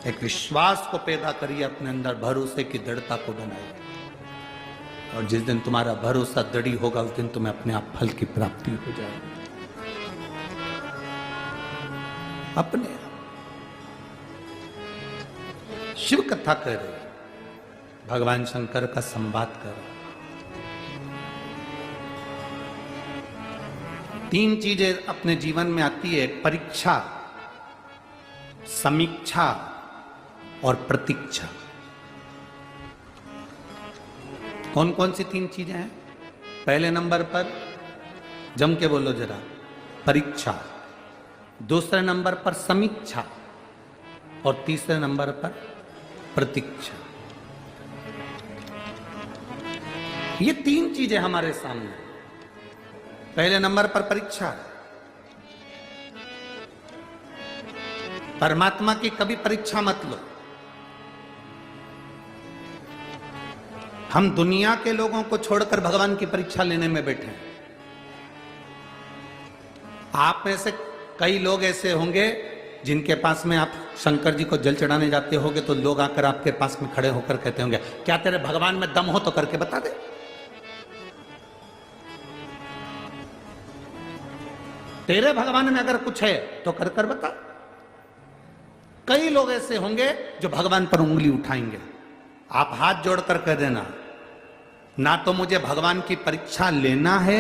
एक विश्वास को पैदा करिए अपने अंदर, भरोसे की दृढ़ता को बनाइए। और जिस दिन तुम्हारा भरोसा दृढ़ होगा उस दिन तुम्हें अपने आप फल की प्राप्ति हो जाएगी। अपने शिव कथा कर रहे, भगवान शंकर का संवाद कर रहे। 3 चीजें अपने जीवन में आती है, परीक्षा, समीक्षा और प्रतीक्षा। कौन कौन सी 3 चीजें हैं? पहले नंबर पर जम के बोलो जरा, परीक्षा। दूसरे नंबर पर समीक्षा और तीसरे नंबर पर प्रतीक्षा। ये 3 चीजें हमारे सामने। पहले नंबर पर परीक्षा। परमात्मा की कभी परीक्षा मत लो। हम दुनिया के लोगों को छोड़कर भगवान की परीक्षा लेने में बैठे हैं। आप में से कई लोग ऐसे होंगे जिनके पास में आप शंकर जी को जल चढ़ाने जाते होंगे तो लोग आकर आपके पास में खड़े होकर कहते होंगे, क्या तेरे भगवान में दम हो तो करके बता दे। तेरे भगवान में अगर कुछ है तो कर कर बता। कई लोग ऐसे होंगे जो भगवान पर उंगली उठाएंगे। आप हाथ जोड़कर कह देना, ना तो मुझे भगवान की परीक्षा लेना है,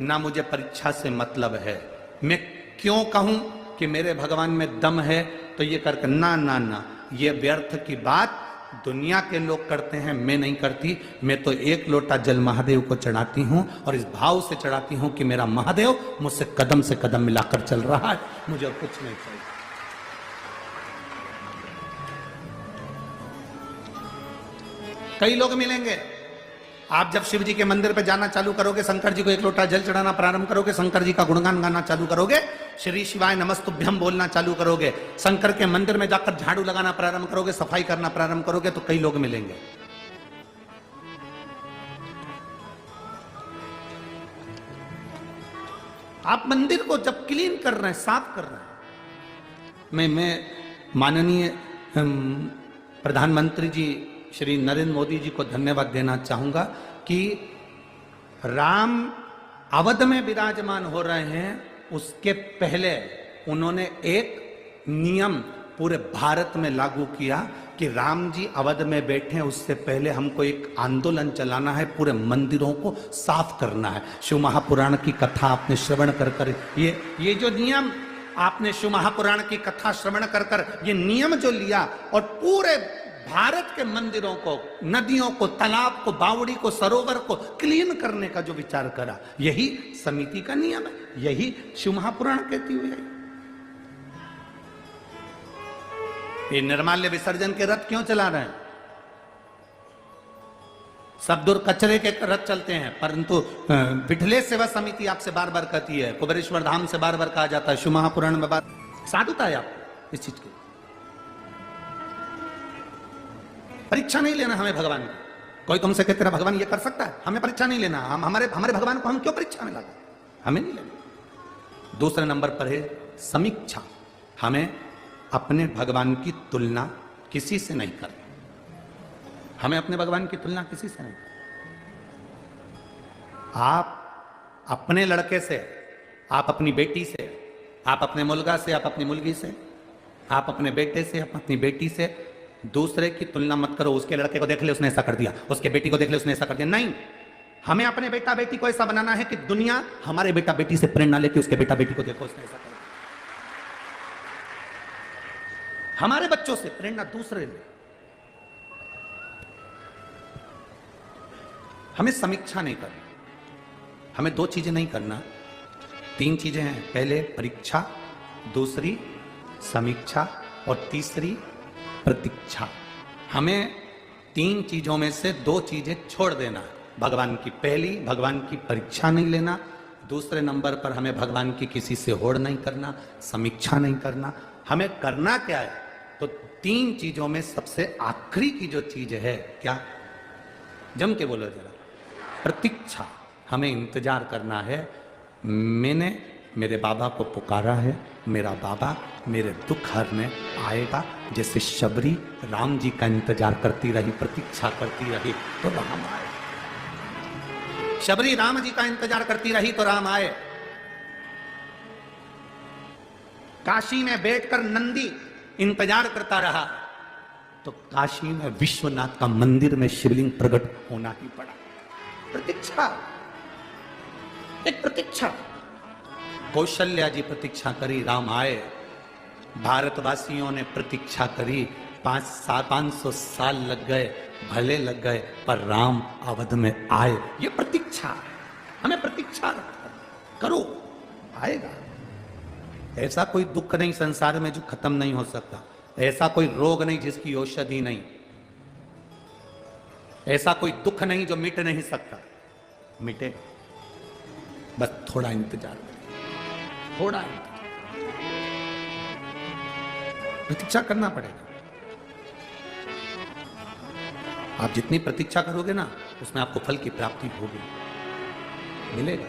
ना मुझे परीक्षा से मतलब है। मैं क्यों कहूं कि मेरे भगवान में दम है तो ये करके ना ना ना, ये व्यर्थ की बात दुनिया के लोग करते हैं, मैं नहीं करती। मैं तो 1 लोटा जल महादेव को चढ़ाती हूं और इस भाव से चढ़ाती हूं कि मेरा महादेव मुझसे कदम से कदम मिलाकर चल रहा है, मुझे और कुछ नहीं चाहिए। कई लोग मिलेंगे, आप जब शिव जी के मंदिर पे जाना चालू करोगे, शंकर जी को 1 लोटा जल चढ़ाना प्रारंभ करोगे, शंकर जी का गुणगान गाना चालू करोगे, श्री शिवाय नमस्तुभ्यम बोलना चालू करोगे, शंकर के मंदिर में जाकर झाड़ू लगाना प्रारंभ करोगे, सफाई करना प्रारंभ करोगे, तो कई लोग मिलेंगे। आप मंदिर को जब क्लीन कर रहे हैं, साफ कर रहे हैं, मैं माननीय प्रधानमंत्री जी श्री नरेंद्र मोदी जी को धन्यवाद देना चाहूंगा कि राम अवध में विराजमान हो रहे हैं, उसके पहले उन्होंने एक नियम पूरे भारत में लागू किया कि राम जी अवध में बैठे, उससे पहले हमको एक आंदोलन चलाना है, पूरे मंदिरों को साफ करना है। शिव महापुराण की कथा आपने श्रवण कर ये जो नियम आपने शिव महापुराण की कथा श्रवण कर ये नियम जो लिया और पूरे भारत के मंदिरों को, नदियों को, तालाब को, बावड़ी को, सरोवर को क्लीन करने का जो विचार करा, यही समिति का नियम है, यही शिव महापुराण कहती हुई है। ये निर्माल्य विसर्जन के रथ क्यों चला रहे हैं? सब दूर कचरे के रथ चलते हैं, परंतु विठले सेवा समिति आपसे बार बार कहती है, कुबेरेश्वर धाम से बार बार कहा जाता है, शिव महापुराण में बात साधुता है आपको इस चीज की। परीक्षा नहीं लेना हमें भगवान की। कोई तुमसे कहते तेरा भगवान ये कर सकता है, हमें परीक्षा नहीं लेना। हम हमारे भगवान को हम क्यों परीक्षा में लाते, हमें नहीं लेना। दूसरे नंबर पर है समीक्षा। हमें अपने भगवान की तुलना किसी से नहीं करनी। हमें अपने भगवान की तुलना किसी से नहीं करनी। आप अपने लड़के से, आप अपनी बेटी से, आप अपने मुलगा से, आप अपनी मुलगी से, आप अपने बेटे से, आप अपनी बेटी से दूसरे की तुलना मत करो। उसके लड़के को देख ले उसने ऐसा कर दिया, उसके बेटी को देख ले उसने ऐसा कर दिया। नहीं, हमें अपने बेटा बेटी को ऐसा बनाना है कि दुनिया हमारे बेटा बेटी से प्रेरणा लेके उसके बेटा बेटी को देखो उसने ऐसा कर दिया। हमारे बच्चों से प्रेरणा दूसरे ले। हमें समीक्षा नहीं करनी, हमें 2 चीजें नहीं करना, 3 चीजें हैं। पहले परीक्षा, दूसरी समीक्षा और तीसरी प्रतीक्षा। हमें 3 चीजों में से 2 चीजें छोड़ देना। भगवान की पहली, भगवान की परीक्षा नहीं लेना। दूसरे नंबर पर हमें भगवान की किसी से होड़ नहीं करना, समीक्षा नहीं करना। हमें करना क्या है? तो 3 चीजों में सबसे आखिरी की जो चीज है, क्या? जम के बोलो जरा, प्रतीक्षा। हमें इंतजार करना है। मैंने मेरे बाबा को पुकारा है, मेरा बाबा मेरे दुख हरने आएगा। जैसे शबरी राम जी का इंतजार करती रही, प्रतीक्षा करती रही, तो राम आए। शबरी राम जी का इंतजार करती रही तो राम आए। काशी में बैठकर नंदी इंतजार करता रहा तो काशी में विश्वनाथ का मंदिर में शिवलिंग प्रकट होना ही पड़ा। प्रतीक्षा, एक प्रतीक्षा। कौशल्या जी प्रतीक्षा करी, राम आए। भारतवासियों ने प्रतीक्षा करी, 500 साल लग गए, भले लग गए, पर राम अवध में आए। ये प्रतीक्षा, हमें प्रतीक्षा करो, आएगा। ऐसा कोई दुख नहीं संसार में जो खत्म नहीं हो सकता, ऐसा कोई रोग नहीं जिसकी औषधि नहीं, ऐसा कोई दुख नहीं जो मिट नहीं सकता। मिटेगा, बस थोड़ा इंतजार करें, थोड़ा प्रतीक्षा करना पड़ेगा। आप जितनी प्रतीक्षा करोगे ना, उसमें आपको फल की प्राप्ति होगी, मिलेगा।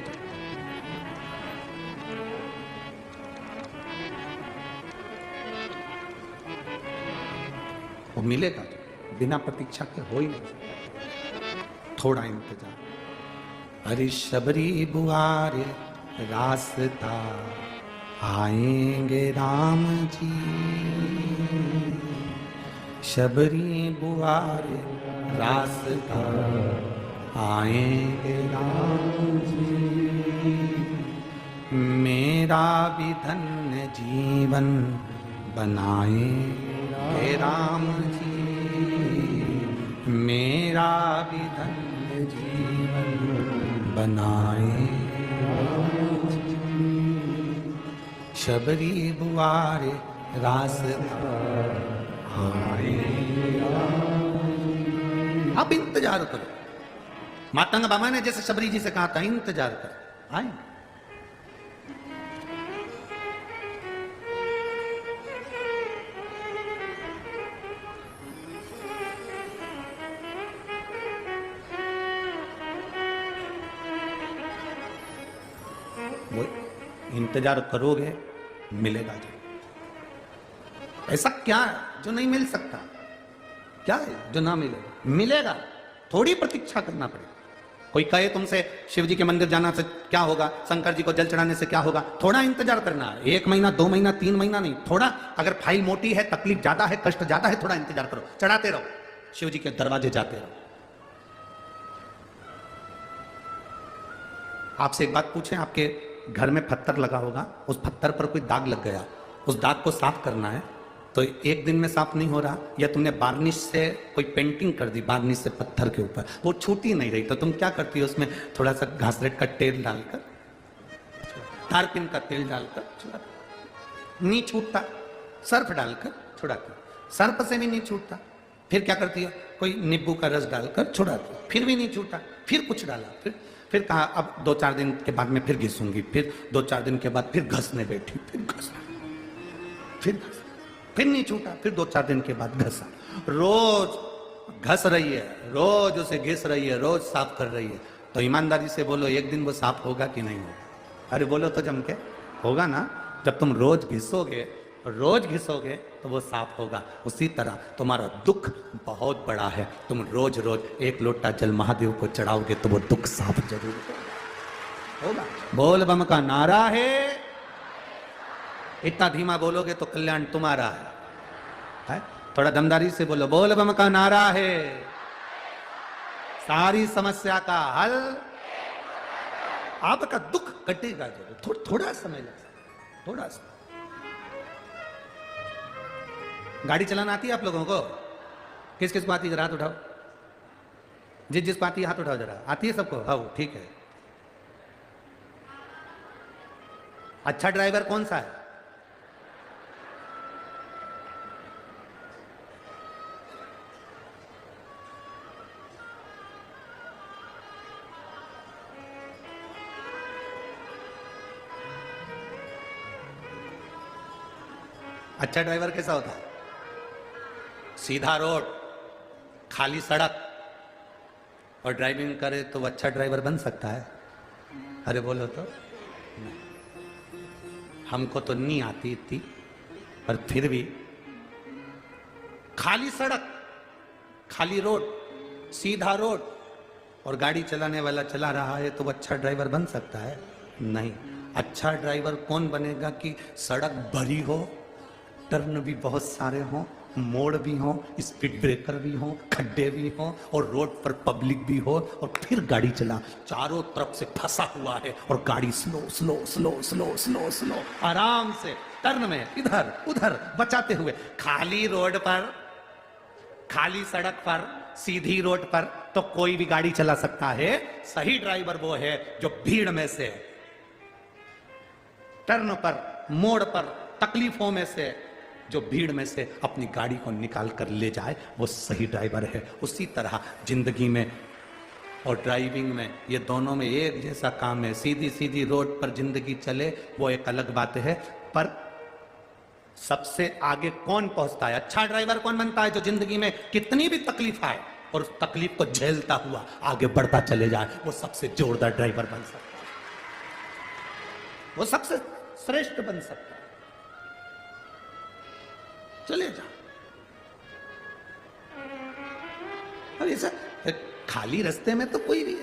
वो मिलेगा, बिना प्रतीक्षा के हो ही नहीं। थोड़ा इंतजार। अरे शबरी बुआरे रास्ता आएंगे राम जी, शबरी बुआरे रास्ता आएंगे राम जी, मेरा भी धन्य जीवन बनाएंगे राम जी, मेरा भी धन्य जीवन बनाए राम जी, शबरी बुआरे रास्ता आए। अब इंतजार करो। मातंग बाबा ने जैसे शबरी जी से कहा था, इंतजार करो, आए। वो इंतजार करोगे, मिलेगा जो। ऐसा क्या है जो नहीं मिल सकता? क्या है जो ना मिलेगा? मिलेगा, थोड़ी प्रतीक्षा करना पड़ेगा। कोई कहे तुमसे शिव जी के मंदिर जाना से क्या होगा, शंकर जी को जल चढ़ाने से क्या होगा, थोड़ा इंतजार करना है। 1 महीना, 2 महीना, 3 महीना नहीं, थोड़ा। अगर फाइल मोटी है, तकलीफ ज्यादा है, कष्ट ज्यादा है, थोड़ा इंतजार करो, चढ़ाते रहो, शिव जी के दरवाजे जाते रहो। आपसे एक बात पूछें, आपके घर में पत्थर लगा होगा, उस पत्थर पर कोई दाग लग गया, उस दाग को साफ करना है तो 1 दिन में साफ नहीं हो रहा, या तुमने बार्निश से कोई पेंटिंग कर दी, बार्निश से पत्थर के ऊपर, वो छूटी नहीं रही, तो तुम क्या करती हो, उसमें थोड़ा सा घासलेट का तेल डालकर, तारपीन का तेल डालकर छुड़ा, नहीं छूटता, सर्फ डालकर छुड़ाती, सर्फ से भी नहीं छूटता, फिर क्या करती हो, कोई नींबू का रस डालकर छुड़ाती, फिर भी नहीं छूटा, फिर कुछ डाला, फिर कहा अब 2-4 दिन के बाद में फिर घिसूंगी, फिर 2-4 दिन के बाद फिर घसने बैठी, फिर घसा, फिर नहीं छूटा, फिर 2-4 दिन के बाद घसा, रोज घस रही है, रोज उसे घिस रही है, रोज साफ कर रही है। तो ईमानदारी से बोलो, एक दिन वो साफ होगा कि नहीं होगा? अरे बोलो तो जम के, होगा ना। जब तुम रोज घिसोगे तो वो साफ होगा। उसी तरह तुम्हारा दुख बहुत बड़ा है, तुम रोज रोज 1 लोटा जल महादेव को चढ़ाओगे तो वो दुख साफ जरूर होगा। बोल बम का नारा है, इतना धीमा बोलोगे तो कल्याण तुम्हारा है? थोड़ा दमदारी से बोलो, बोल बम का नारा है, सारी समस्या का हल, आपका दुख कटेगा जरूर। थोड़ा समय लगता, थोड़ा सा। गाड़ी चलाना आती है आप लोगों को? किस किस को आती है? हाथ उठाओ, जिस को आती है हाथ उठाओ जरा। आती है सबको? हाँ, ठीक है। अच्छा ड्राइवर कौन सा है? अच्छा ड्राइवर कैसा होता है? सीधा रोड, खाली सड़क और ड्राइविंग करे तो अच्छा ड्राइवर बन सकता है? अरे बोलो तो। हमको तो नहीं आती इतनी, पर फिर भी खाली सड़क, खाली रोड, सीधा रोड और गाड़ी चलाने वाला चला रहा है तो वो अच्छा ड्राइवर बन सकता है? नहीं। अच्छा ड्राइवर कौन बनेगा कि सड़क भरी हो, टर्न भी बहुत सारे हों, मोड़ भी हो, स्पीड ब्रेकर भी हो, खड्डे भी हो और रोड पर पब्लिक भी हो और फिर गाड़ी चला। चारों तरफ से फंसा हुआ है और गाड़ी slow slow slow slow slow slow आराम से टर्न में इधर उधर बचाते हुए, खाली रोड पर, खाली सड़क पर, सीधी रोड पर तो कोई भी गाड़ी चला सकता है। सही ड्राइवर वो है जो भीड़ में से, टर्न पर, मोड़ पर, तकलीफों में से, जो भीड़ में से अपनी गाड़ी को निकाल कर ले जाए, वो सही ड्राइवर है। उसी तरह जिंदगी में और ड्राइविंग में ये दोनों में एक जैसा काम है। सीधी सीधी रोड पर जिंदगी चले वो एक अलग बात है, पर सबसे आगे कौन पहुंचता है, अच्छा ड्राइवर कौन बनता है? जो जिंदगी में कितनी भी तकलीफ आए और उस तकलीफ को झेलता हुआ आगे बढ़ता चले जाए, वो सबसे जोरदार ड्राइवर बन सकता है, वो सबसे श्रेष्ठ बन सकता है। चले जा। अब ऐसा खाली रास्ते में तो कोई भी